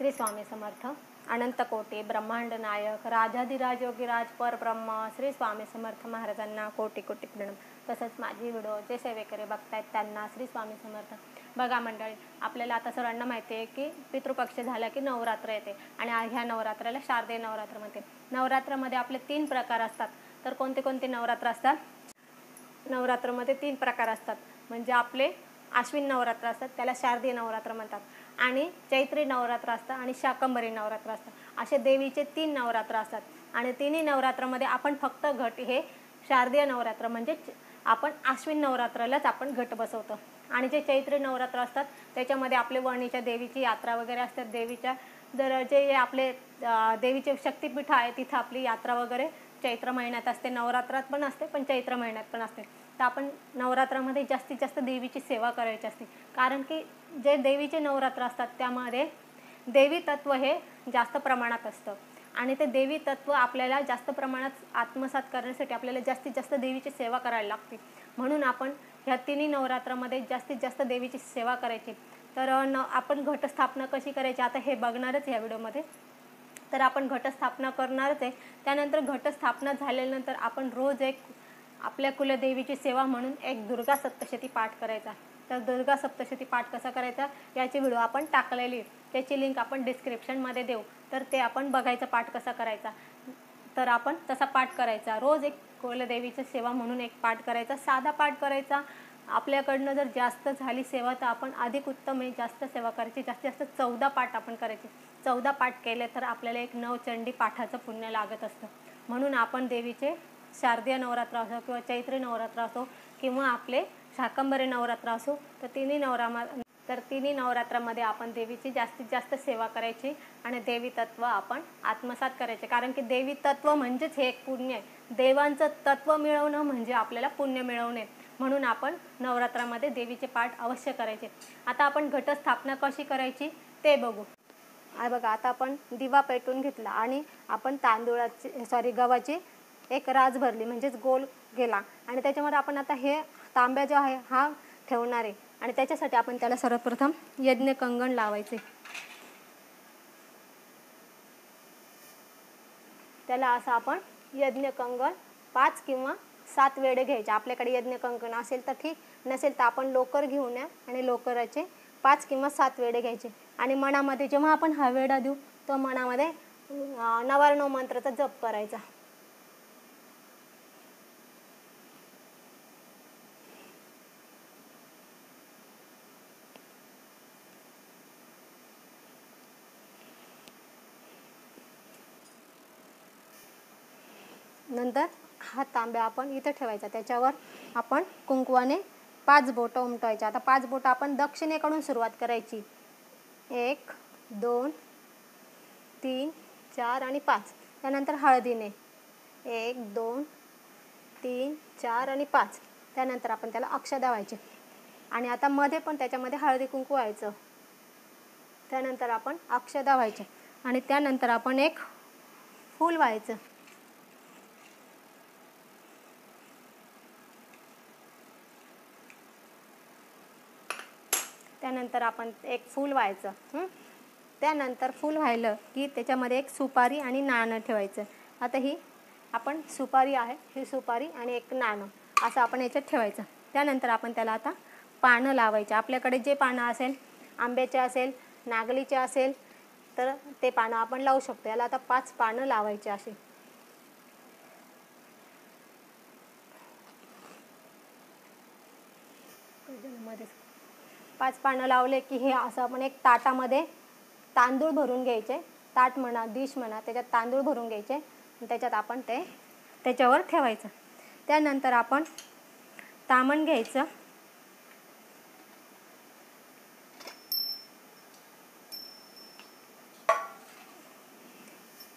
श्री स्वामी समर्थ. अनंत कोटी ब्रह्मांड नायक राजाधिराज योगीराज परब्रह्म श्री स्वामी समर्थ महाराजांना कोटी कोटी प्रणाम. तसंच माझी व्हिडिओ जे सेवेकरी बघतायत त्यांना श्री स्वामी समर्थ. बघा मंडळी, आपल्याला आता सर्वांना माहिती आहे की पितृपक्ष झाला की नवरात्र येते आणि ह्या नवरात्राला शारदीय नवरात्र म्हणते. नवरात्रामध्ये आपले 3 प्रकार असतात. तर कोणते कोणते नवरात्र असतात? नवरात्रामध्ये 3 प्रकार असतात. म्हणजे आपले आश्विन नवरात्र असतात, त्याला शारदीय नवरात्र म्हणतात, आणि चैत्री नवरात्र असतं आणि शाकंभरी नवरात्र असतं. असे देवीचे 3 नवरात्र असतात. आणि तिन्ही नवरात्रामध्ये आपण फक्त घट हे शारदीय नवरात्र म्हणजे आपण आश्विन नवरात्रालाच आपण घट बसवतो. आणि जे चैत्री नवरात्र असतात त्याच्यामध्ये आपले वणीच्या देवीची यात्रा वगैरे असतात. देवीच्या जर जे आपले देवीचे शक्तिपीठ आहे तिथं आपली यात्रा वगैरे चैत्र महिन्यात असते. नवरात्रात पण असते, पण चैत्र महिन्यात पण असते. तर आपण नवरात्रामध्ये जास्तीत जास्त देवीची सेवा करायची असते. कारण की जे देवीचे नवरात्र असतात त्यामध्ये देवी तत्व हे जास्त प्रमाणात असतं. आणि ते देवी तत्व आपल्याला जास्त प्रमाणात आत्मसात करण्यासाठी आपल्याला जास्तीत जास्त देवीची सेवा करायला लागते. म्हणून आपण ह्या तिन्ही नवरात्रामध्ये जास्तीत जास्त देवीची सेवा करायची. तर आपण घटस्थापना कशी करायची आता हे बघणारच ह्या व्हिडिओमध्ये. तर आपण घटस्थापना करणारच आहे. त्यानंतर घटस्थापना झाल्यानंतर आपण रोज एक आपल्या कुलदेवीची सेवा म्हणून एक दुर्गा सप्तशती पाठ करायचा. तर दुर्गा सप्तशती पाठ कसा करायचा याची व्हिडिओ आपण टाकलेली आहे, त्याची लिंक आपण डिस्क्रिप्शनमध्ये देऊ. तर ते आपण बघायचं पाठ कसा करायचा. तर आपण तसा पाठ करायचा. रोज एक कुलदेवीची सेवा म्हणून एक पाठ करायचा, साधा पाठ करायचा. आपल्याकडनं जर जास्त झाली सेवा तर आपण अधिक उत्तम आहे, जास्त सेवा करायची. जास्तीत जास्त 14 पाठ आपण करायचे. 14 पाठ केले तर आपल्याला एक नवचंडी पाठाचं पुण्य लागत असतं. म्हणून आपण देवीचे शारदीय नवरात्र असो किंवा चैत्री नवरात्र असो किंवा आपले शाकंभरी नवरात्र असो, तर तिन्ही नवरात्रामध्ये आपण देवीची जास्तीत जास्त सेवा करायची आणि देवी तत्व आपण आत्मसात करायचे. कारण की देवी तत्व म्हणजेच हे एक पुण्य आहे. देवांचं तत्व मिळवणं म्हणजे आपल्याला पुण्य मिळवणे. म्हणून आपण नवरात्रामध्ये देवीचे पाठ अवश्य करायचे. आता आपण घटस्थापना कशी करायची ते बघू. बघा, आता आपण दिवा पेटून घेतला आणि आपण गव्हाची एक राज भरली म्हणजेच गोल गेला. आणि त्याच्यामध्ये आपण आता हे तांब्या जो आहे हा ठेवणार आहे. आणि त्याच्यासाठी आपण त्याला सर्वप्रथम यज्ञ कंगण लावायचे. त्याला असं आपण यज्ञ कंगण 5 किंवा 7 वेळे घ्यायचे. आपल्याकडे यज्ञ कंगण असेल तर ठीक, नसेल तर आपण लोकर घेऊन या आणि लोकराचे 5 किंवा 7 वेळे घ्यायचे. आणि मनामध्ये जेव्हा आपण हा वेढा देऊ तो मनामध्ये 99 मंत्राचा जप करायचा. नंतर हा तांब्या आपण इथं ठेवायचा. त्याच्यावर आपण कुंकवाने 5 बोटं उमटवायचे. आता 5 बोटं आपण दक्षिणेकडून सुरुवात करायची. 1 2 3 4 आणि 5. त्यानंतर हळदीने 1 2 3 4 आणि 5. त्यानंतर आपण त्याला अक्षता व्हायचे. आणि आता मध्ये पण त्याच्यामध्ये हळदी कुंकू व्हायचं. त्यानंतर आपण अक्षता व्हायचे आणि त्यानंतर आपण एक फूल व्हायचं. त्यानंतर आपण एक फूल व्हायचं. त्यानंतर फूल व्हायलं की त्याच्यामध्ये एक सुपारी आणि नाणं ठेवायचं. आता ही आपण सुपारी आहे, ही सुपारी आणि एक नाणं असं आपण याच्यात ठेवायचं. त्यानंतर आपण त्याला आता पानं लावायचे. आपल्याकडे जे पानं असेल, आंब्याचे असेल, नागलीचे असेल तर ते पानं आपण लावू शकतो. याला आता 5 पानं लावायचे असे. मध्ये 5 पानं लावले की हे असं आपण एक ताटामध्ये तांदूळ भरून घ्यायचे. ताट म्हणा, डिश म्हणा, त्याच्यात तांदूळ भरून घ्यायचे आणि त्याच्यात आपण ते त्याच्यावर ठेवायचं. त्यानंतर आपण तामण घ्यायचं.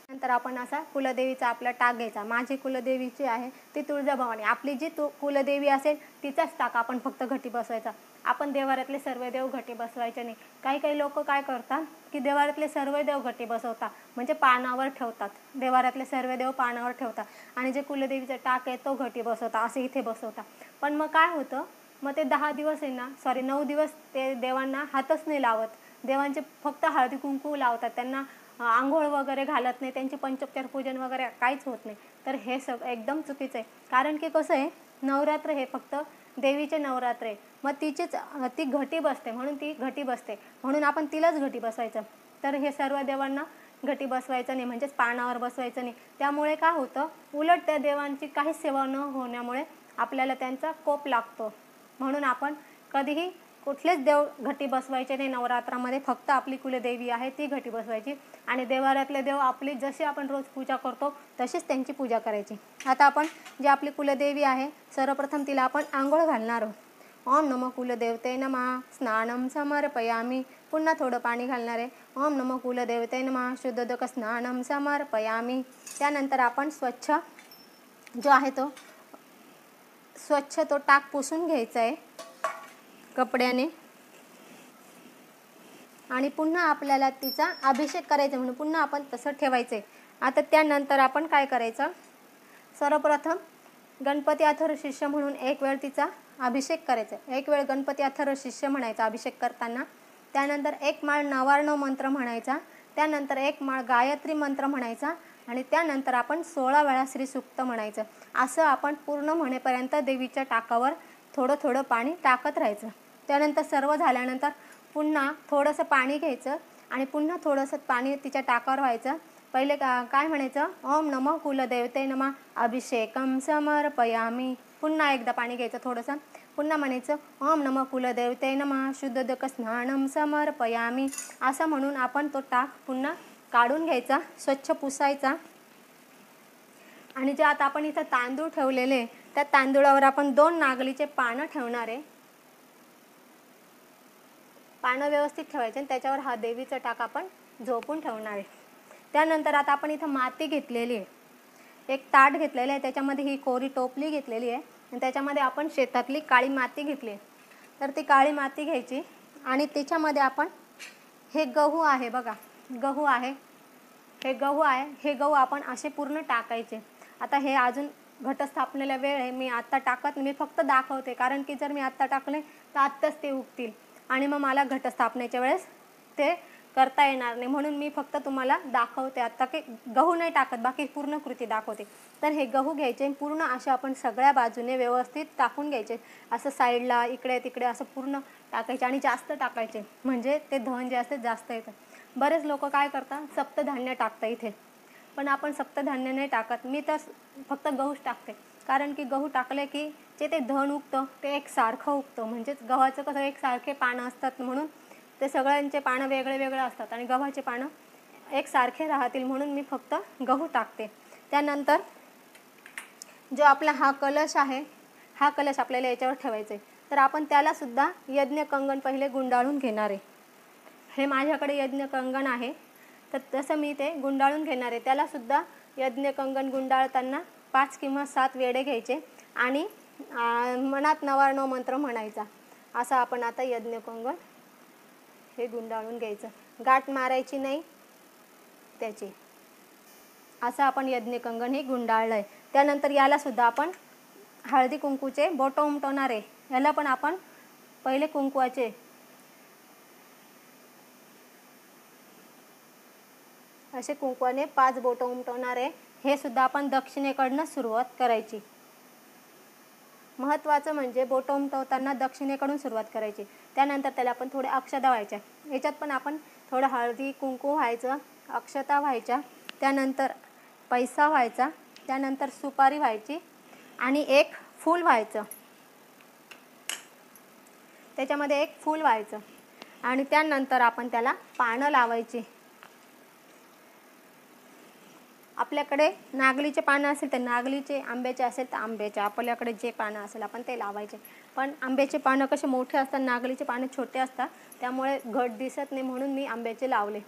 नंतर आपण असा कुलदेवीचा आपला टाक घ्यायचा. माझी कुलदेवीची आहे ती तुळजाभवानी. आपली जी कुलदेवी असेल तिचाच टाक आपण फक्त घटी बसवायचा. आपण देवाऱ्यातले सर्व देव घटी बसवायचे नाही. काही लोक काय करतात की देवाऱ्यातले सर्व देव घटी बसवतात, म्हणजे पानावर ठेवतात. देवाऱ्यातले सर्व देव पानावर ठेवतात आणि जे कुलदेवीचा टाक आहे तो घटी बसवतात, असे इथे बसवतात. पण मग काय होतं, मग ते 10 दिवस आहे ना 9 दिवस ते देवांना हातच नाही लावत. देवांचे फक्त हळदी कुंकू लावतात, त्यांना आंघोळ वगैरे घालत नाही, त्यांचे पंचोपचार पूजन वगैरे काहीच होत नाही. तर हे एकदम चुकीचं आहे. कारण की कसं आहे, नवरात्र हे फक्त देवीचे नवरात्र आहे. मग ती घटी बसते म्हणून ती घटी बसते म्हणून आपण तिलाच घटी बसवायचं. तर हे सर्व देवांना घटी बसवायचं नाही, म्हणजेच पानावर बसवायचं नाही. त्यामुळे काय होतं, उलट त्या देवांची काहीच सेवा न होण्यामुळे आपल्याला त्यांचा कोप लागतो. म्हणून आपण कधीही कुठलेच देव घटी बसवायचे नाही नवरात्रामध्ये. फक्त आपली कुलदेवी आहे ती घटी बसवायची आणि देवाऱ्यातले देव आपली जशी आपण रोज पूजा करतो तशीच त्यांची पूजा करायची. आता आपण जी आपली कुलदेवी आहे, सर्वप्रथम तिला आपण आंघोळ घालणार आहोत. ओम नमो कुलदेवते नमः स्नानम समर्पयामी. पुन्हा थोडं पाणी घालणार आहे. ओम नमो कुलदेवते नमः शुद्धोदक स्नानम समर्पयामी. त्यानंतर आपण स्वच्छ तो टाक पुसून घ्यायचा आहे कपड्याने आणि पुन्हा आपल्याला तिचा अभिषेक करायचा म्हणून पुन्हा आपण तसं ठेवायचं आहे. आता त्यानंतर आपण काय करायचं, सर्वप्रथम गणपती अथर्व शिष्य म्हणून एक वेळ तिचा अभिषेक करायचा. एक वेळ गणपती अथर्व शिष्य म्हणायचा अभिषेक करताना. त्यानंतर एक माळ नवार्णव मंत्र म्हणायचा. त्यानंतर एक माळ गायत्री मंत्र म्हणायचा आणि त्यानंतर आपण 16 वेळा श्रीसूक्त म्हणायचं. असं आपण पूर्ण म्हणेपर्यंत देवीच्या टाकावर थोडं थोडं पाणी टाकत राहायचं. त्यानंतर सर्व झाल्यानंतर पुन्हा थोडंसं पाणी घ्यायचं आणि पुन्हा थोडंसं पाणी तिच्या टाकावर व्हायचं. पहिले काय म्हणायचं, ओम नमो कुलदेवते नमः अभिषेकम समर्पयामी. पुन्हा एकदा पाणी घ्यायचं थोडंसं, पुन्हा म्हणायचं ओम नमो कुलदेवते नमः शुद्धोदक स्नानम समर्पयामी. असं म्हणून आपण तो टाक पुन्हा काढून घ्यायचा, स्वच्छ पुसायचा. आणि जे आता आपण इथं तांदूळ ठेवलेले त्या तांदूळावर आपण 2 नागलीचे पानं ठेवणार आहे. पानं व्यवस्थित ठेवायचे आणि त्याच्यावर हा देवीचा टाक आपण झोपून ठेवणार आहे. त्यानंतर आता आपण इथं माती घेतलेली आहे, एक ताट घेतलेलं आहे, त्याच्यामध्ये ही कोरी टोपली घेतलेली आहे आणि त्याच्यामध्ये आपण शेतातली काळी माती घेतली आहे. तर ती काळी माती घ्यायची आणि त्याच्यामध्ये आपण हे गहू आहे बघा, गहू आहे, हे गहू आपण असे पूर्ण टाकायचे. आता हे अजून घटस्थापनेला वेळ आहे, मी आत्ता टाकत, मी फक्त दाखवते. कारण की जर मी आत्ता टाकले तर आत्ताच ते उगतील आणि मग मला घटस्थापनेच्या वेळेस ते करता येणार नाही. म्हणून मी फक्त तुम्हाला दाखवते आत्ता, की गहू नाही टाकत, बाकी पूर्ण कृती दाखवते. तर हे गहू घ्यायचे पूर्ण असे आपण सगळ्या बाजूने व्यवस्थित टाकून घ्यायचे. असं साईडला इकडे तिकडे असं पूर्ण टाकायचे आणि जास्त टाकायचे, म्हणजे ते धन जे असते जास्त येतं. बरेच लोक काय करतात, सप्तधान्य टाकतात इथे, पण आपण सप्तधान्य नाही टाकत. मी तर फक्त गहूच टाकते. कारण की गहू टाकले की जे ते धन उगतं ते एकसारखं उगतं. म्हणजेच गव्हाचं कसं एकसारखे पानं असतात म्हणून ते सगळ्यांचे पानं वेगळे वेगळे असतात आणि गव्हाचे पानं एकसारखे राहतील म्हणून मी फक्त गहू टाकते. त्यानंतर जो आपला हा कलश आहे, हा कलश आपल्याला याच्यावर ठेवायचा आहे. तर आपण त्यालासुद्धा यज्ञ कंगन पहिले गुंडाळून घेणार आहे. हे माझ्याकडे यज्ञ कंगन आहे, तर तसं मी ते गुंडाळून घेणार आहे. त्यालासुद्धा यज्ञ कंगन गुंडाळताना 5 किंवा 7 वेढे घ्यायचे आणि मनात नवार्णव मंत्र म्हणायचा. असं आपण आता यज्ञ कंगन हे गुंडाळून घ्यायचं, गाठ मारायची नाही त्याची. असं आपण यज्ञ कंगन हे गुंडाळलं आहे. त्यानंतर यालासुद्धा आपण हळदी कुंकूचे बोटं उमटवणार आहे. याला पण आपण पहिले कुंकवाचे असे कुंकवाने 5 बोटं उमटवणार आहे. हे सुद्धा आपण दक्षिणेकडनं सुरुवात करायची. महत्त्वाचं म्हणजे बोटं उमटवताना दक्षिणेकडून सुरुवात करायची. त्यानंतर त्याला आपण थोडे अक्षता व्हायच्या. याच्यात पण आपण थोडं हळदी कुंकू व्हायचं, अक्षता व्हायच्या, त्यानंतर पैसा व्हायचा, त्यानंतर सुपारी व्हायची आणि एक फूल व्हायचं, त्याच्यामध्ये एक फूल व्हायचं आणि त्यानंतर आपण त्याला पानं लावायची. आपल्याकडे नागलीचे पानं असेल तर नागलीचे, आंब्याचे असेल तर आंब्याचे, आपल्याकडे जे पानं असेल आपण ते लावायचे. पण आंब्याचे पानं कसे मोठे असतात, नागलीचे पानं छोटे असतात, त्यामुळे घट दिसत नाही म्हणून मी आंब्याचे लावले.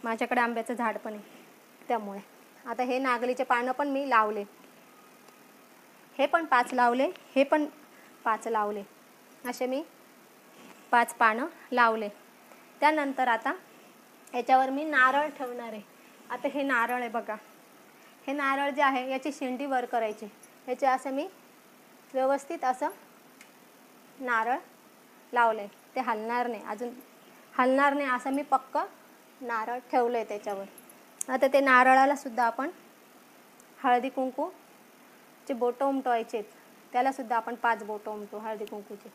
माझ्याकडे आंब्याचं झाड पण आहे त्यामुळे. आता हे नागलीचे पानं पण मी लावले, हे पण 5 लावले, हे पण 5 लावले, असे मी 5 पानं लावले. त्यानंतर आता याच्यावर मी नारळ ठेवणार आहे. आता हे नारळ आहे बघा, हे नारळ जे आहे याची शेंडी वर करायची. याचे असं मी व्यवस्थित असं नारळ लावलं आहे, ते हलणार नाही, अजून हलणार नाही असं मी पक्क नारळ ठेवलं आहे त्याच्यावर। आता ते नारळाला सुद्धा आपण हळदी कुंकूचे बोटं उमटवायचे आहेत, त्याला सुद्धा आपण 5 बोटं उमटू हळदी कुंकूचे।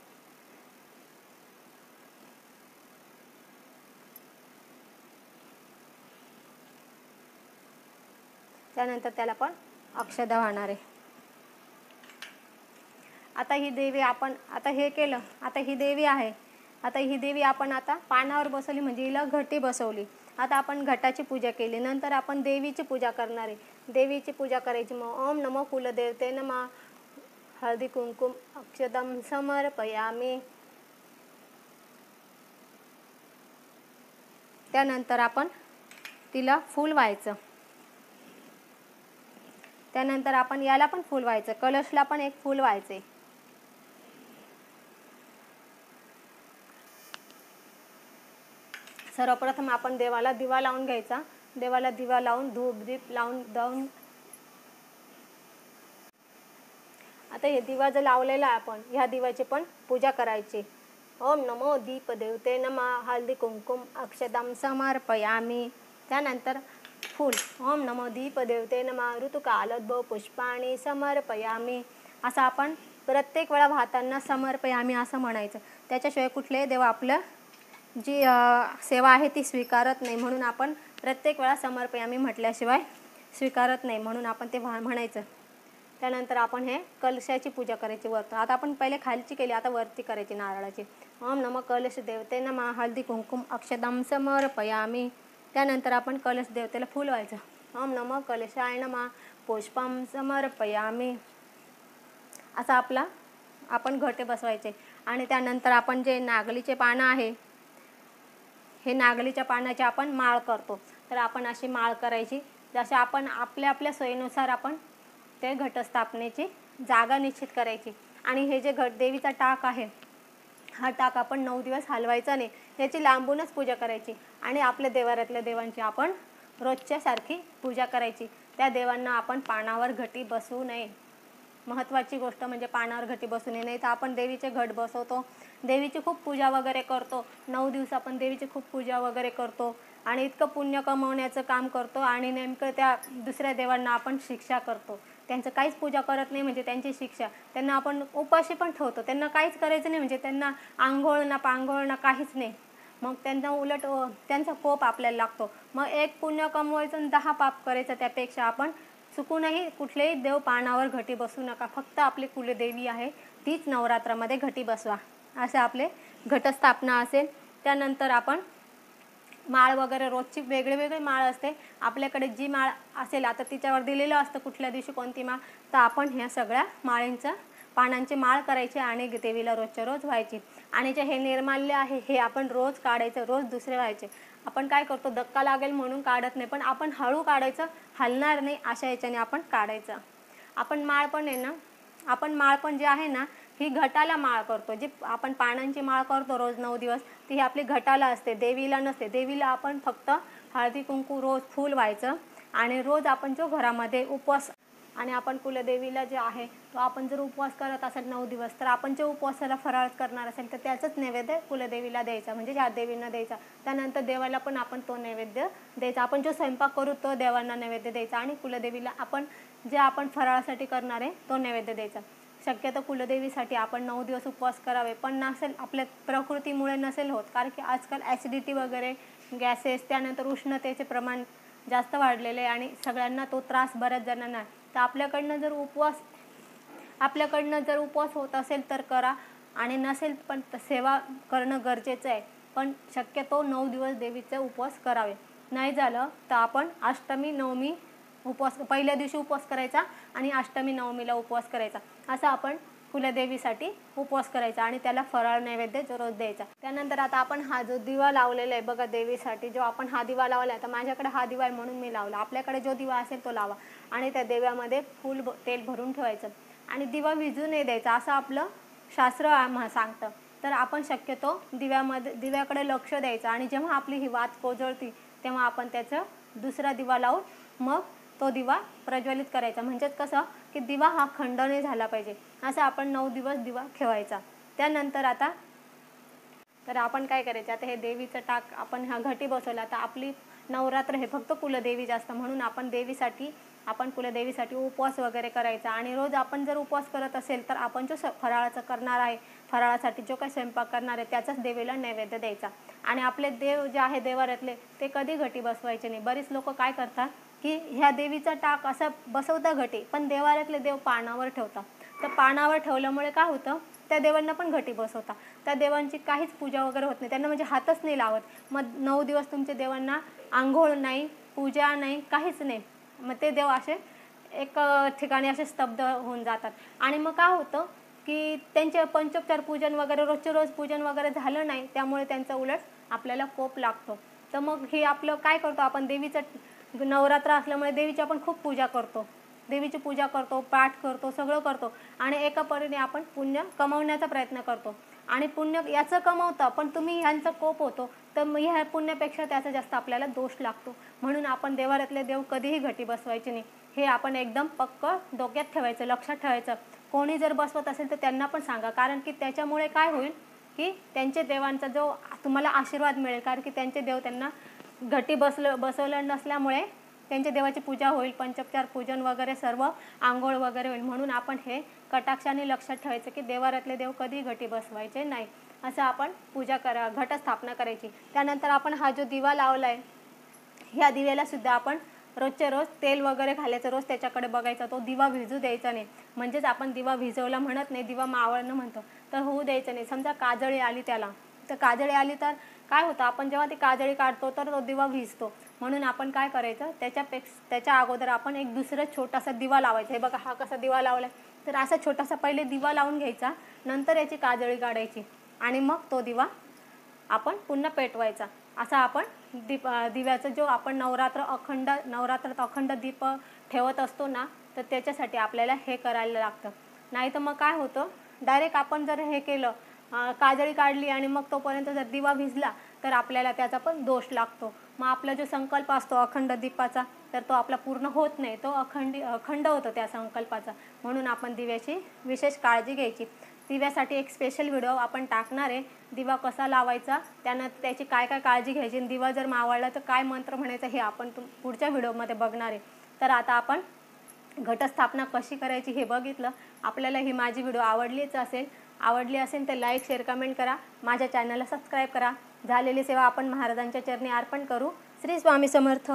त्यानंतर त्याला पण अक्षदा वाहणार आहे। आता ही देवी आपण आता हे केलं, आता ही देवी आहे, आता ही देवी आपण आता पानावर बसवली म्हणजे हिला घटी बसवली। आता आपण घटाची पूजा केली, नंतर आपण देवीची पूजा करणार आहे। देवीची पूजा करायची मग ओम नमो कुलदेवते नमः, हळदी कुंकुम अक्षदम समर्पयामी। त्यानंतर आपण तिला फूल व्हायचं, त्यानंतर आपण याला पण फूल व्हायचं, कलशला पण एक फूल व्हायचे। सर्वप्रथम आपण देवाला दिवा लावून घ्यायचा, देवाला दिवा लावून धूप दीप लावून आता हे दिवा जो लावलेला आपण ह्या दिव्याची पण पूजा करायची। ओम नमो दीप देवते नमः, हळदी कुंकुम अक्षदम समर्पयामी। त्यानंतर फूल ओम नमो दीप देवते नमः, ऋतुकालोद्भव पुष्पाणि समर्पयामी। असं आपण प्रत्येक वेळा वाहताना समर्पयामी असं म्हणायचं, त्याच्याशिवाय कुठलेही देव आपलं जी सेवा आहे ती स्वीकारत नाही, म्हणून आपण प्रत्येक वेळा समर्पयामी म्हटल्याशिवाय स्वीकारत नाही, म्हणून आपण ते म्हणायचं। त्यानंतर आपण हे कलशाची पूजा करायची वरती। आता आपण पहिले खालची केली, आता वरती करायची नारळाची। ओम नमः कलश देवते नमः, हळदी कुंकुम अक्षदम समर्पयामी। त्यानंतर आपण कलश देवतेला फूल व्हायचं, ओम नमः कलशाय नमः, पुष्पम समर्पयामी। असा आपला आपण घटे बसवायचे। आणि त्यानंतर आपण जे नागलीचे पानं आहे, हे नागलीच्या पानाची आपण माळ करतो, तर आपण अशी माळ करायची। जसे आपण आपल्या आपल्या सोयीनुसार आपण ते घटस्थापनेची जागा निश्चित करायची। आणि हे जे देवीचा टाक आहे, हा टाक आपण 9 दिवस हलवायचा नाही, याची लांबूनच पूजा करायची। आणि आपल्या देवाऱ्यातल्या देवांची आपण रोजच्या सारखी पूजा करायची। त्या देवांना आपण पानावर घटी बसवू नये, महत्त्वाची गोष्ट म्हणजे पानावर घटी बसू नये, नाही तर आपण देवीचे घट बसवतो, देवीची खूप पूजा वगैरे करतो, 9 दिवस आपण देवीची खूप पूजा वगैरे करतो आणि इतकं पुण्य कमवण्याचं काम करतो, आणि नेमकं त्या दुसऱ्या देवांना आपण शिक्षा करतो। त्यांचं काहीच पूजा करत नाही म्हणजे त्यांची शिक्षा, त्यांना आपण उपाशी पण ठेवतो, त्यांना काहीच करायचं नाही म्हणजे त्यांना आंघोळ ना पांघोळ ना काहीच नाही, मग त्यांना उलट त्यांचा कोप आपल्याला लागतो। मग एक पुण्य कमवायचं आणि 10 पाप करायचं, त्यापेक्षा आपण चुकूनही कुठलेही देव पानावर घटी बसू नका, फक्त आपली कुलदेवी आहे तीच नवरात्रामध्ये घटी बसवा, असे आपले घटस्थापना असेल। त्यानंतर आपण माळ वगैरे रोजची वेगळी माळ असते, आपल्याकडे जी माळ असेल आता तिच्यावर दिलेलं असतं कुठल्या दिवशी कोणती माळ, तर आपण ह्या सगळ्या माळींचं पानांची माळ करायची आणि देवीला रोजच्या रोज व्हायची। आणि जे हे निर्माल्य आहे हे आपण रोज काढायचं, रोज दुसरे व्हायचे। आपण काय करतो, धक्का लागेल म्हणून काढत नाही, पण आपण हळू काढायचं, हलणार नाही अशा याच्याने आपण काढायचं। आपण माळ पण आहे ना, आपण माळ पण जी आहे ना, ही घटाला माळ करतो, जी आपण पानांची माळ करतो रोज 9 दिवस, ती ही आपली घटाला असते, देवीला नसते। देवीला आपण फक्त हळदी कुंकू रोज फूल व्हायचं, आणि रोज आपण जो घरामध्ये उपवास, आणि आपण कुलदेवीला जे आहे तो आपण जर उपवास करत असेल 9 दिवस, तर आपण जे उपवासाला फराळ करणार असेल तर त्याचंच नैवेद्य कुलदेवीला द्यायचा, म्हणजे ह्या देवींना द्यायचा। त्यानंतर देवाला पण आपण तो नैवेद्य द्यायचा, आपण जो स्वयंपाक करू तो देवांना नैवेद्य द्यायचा, आणि कुलदेवीला आपण जे आपण फराळासाठी करणार आहे तो नैवेद्य द्यायचा। शक्यतो कुलदेवीसाठी आपण 9 दिवस उपवास करावे, पण नसेल आपल्या प्रकृतीमुळे नसेल होत, कारण की आजकाल ॲसिडिटी वगैरे, गॅसेस, त्यानंतर उष्णतेचे प्रमाण जास्त वाढलेले आहे आणि सगळ्यांना तो त्रास बऱ्याच जणांना, तर आपल्याकडनं जर उपवास होत असेल तर करा, आणि नसेल पण सेवा करणं गरजेचं आहे, पण शक्यतो 9 दिवस देवीचे उपवास करावे। नाही झालं तर आपण अष्टमी नवमी उपवास, पहिल्या दिवशी उपवास करायचा आणि अष्टमी नवमीला उपवास करायचा, असं आपण कुलदेवीसाठी उपवास करायचा, आणि त्याला फराळ नैवेद्य रोज द्यायचा। त्यानंतर आता आपण हा जो दिवा लावलेला आहे बघा देवीसाठी, जो आपण हा दिवा लावला आहे, तर माझ्याकडे हा दिवा आहे म्हणून मी लावला, आपल्याकडे जो दिवा असेल तो लावा, आणि त्या देव्यामध्ये तेल भरून ठेवायचं, आणि दिवा विझू नाही द्यायचा असं आपलं शास्त्र सांगतं। तर आपण शक्यतो दिव्याकडे लक्ष द्यायचं, आणि जेव्हा आपली ही वात कोजळती तेव्हा आपण त्याचं दुसरा दिवा लावून मग तो दिवा प्रज्वलित करायचा, म्हणजेच कसं की दिवा हा खंड नाही झाला पाहिजे, असं आपण 9 दिवस दिवा ठेवायचा। त्यानंतर आता तर आपण काय करायचं, आता हे देवीचं टाक आपण हा घटी बसवला, तर आपली नवरात्र हे फक्त कुलदेवी असतं, म्हणून आपण कुलदेवीसाठी उपवास वगैरे करायचा. आणि रोज आपण जर उपवास करत असेल तर आपण जो फराळाचं करणार आहे, फराळासाठी जो काही स्वयंपाक करणार आहे त्याचाच देवीला नैवेद्य द्यायचा. आणि आपले देव जे आहे देवाऱ्यातले ते कधी घटी बसवायचे नाही. बरीच लोक काय करतात की ह्या देवीचा टाक असा बसवता घटी, पण देवाऱ्यातले देव पानावर ठेवतात. तर पानावर ठेवल्यामुळे काय होतं, त्या देवांना पण घटी बसवता, त्या देवांची काहीच पूजा वगैरे होत नाही, त्यांना म्हणजे हातच नाही लावत. मग 9 दिवस तुमच्या देवांना आंघोळ नाही, पूजा नाही, काहीच नाही. मग ते देव असे एक ठिकाणी असे स्तब्ध होऊन जातात. आणि मग काय होतं की त्यांचे पंचोपचार पूजन वगैरे रोजचे रोज पूजन वगैरे झालं नाही, त्यामुळे त्यांचा उलट आपल्याला कोप लागतो. तर मग हे आपलं काय करतो आपण, देवीचं नवरात्र असल्यामुळे देवीची आपण खूप पूजा करतो, देवीची पूजा करतो, पाठ करतो, सगळं करतो. आणि एका परीने आपण पुण्य कमवण्याचा प्रयत्न करतो. आणि पुण्य याचं कमवतं, पण तुम्ही ह्यांचा कोप होतो, तर मग ह्या पुण्यापेक्षा त्याचा जास्त आपल्याला दोष लागतो. म्हणून आपण देवाऱ्यातले देव कधीही घटी बसवायचे नाही, हे आपण एकदम पक्क डोक्यात ठेवायचं, लक्षात ठेवायचं. कोणी जर बसवत असेल तर त्यांना पण सांगा, कारण की त्याच्यामुळे काय होईल की त्यांचे देवांचा जो तुम्हाला आशीर्वाद मिळेल. कारण की त्यांचे देव त्यांना घटी बसवलं नसल्यामुळे त्यांच्या देवाची पूजा होईल, पंचोपचार पूजन वगैरे सर्व, आंघोळ वगैरे होईल. म्हणून आपण हे कटाक्षाने लक्षात ठेवायचं की देवाऱ्यातले देव कधी घटी बसवायचे नाही. असं आपण घटस्थापना करायची. त्यानंतर आपण हा जो दिवा लावला आहे, ह्या दिव्याला सुद्धा आपण रोजच्या रोज तेल वगैरे घालायचं, रोज त्याच्याकडे बघायचा, तो दिवा विझू द्यायचा नाही. म्हणजेच आपण दिवा विझवला म्हणत नाही, दिवा मावळणं म्हणतो, तर होऊ द्यायचं नाही. समजा काजळी आली त्याला, तर काजळी आली तर काय होतं, आपण जेव्हा ती काजळी काढतो तर तो दिवा विझतो. म्हणून आपण काय करायचं, त्याच्या अगोदर आपण एक दुसरा छोटासा दिवा लावायचा. हे बघा हा कसा दिवा लावला आहे, तर असा छोटासा पहिले दिवा लावून घ्यायचा, नंतर याची काजळी काढायची आणि मग तो दिवा आपण पुन्हा पेटवायचा. असा आपण दिव्याचा जो आपण नवरात्रात अखंड दीप ठेवत असतो ना, तर त्याच्यासाठी आपल्याला हे करायला लागतं. नाही तर मग काय होतं, डायरेक्ट आपण जर हे केलं, काजळी काढली आणि मग तोपर्यंत जर दिवा भिजला तर आपल्याला त्याचा पण दोष लागतो. मग आपला जो संकल्प असतो अखंड दीपाचा, तर तो आपला पूर्ण होत नाही, तो अखंड होतो त्या संकल्पाचा. म्हणून आपण दिव्याची विशेष काळजी घ्यायची. दिव्यासाठी एक स्पेशल व्हिडिओ आपण टाकणार आहे, दिवा कसा लावायचा, त्याची काय काय काळजी घ्यायची, आणि दिवा जर मावळला तर काय मंत्र म्हणायचा, हे आपण पुढच्या व्हिडिओमध्ये बघणार आहे. तर आता आपण घटस्थापना कशी करायची हे बघितलं. आपल्याला ही माझी व्हिडिओ आवडली असेल तर लाईक, शेअर, कमेंट करा. माझ्या चॅनलला सबस्क्राईब करा. झालेली सेवा आपण महाराजांच्या चरणी अर्पण करू. श्री स्वामी समर्थ.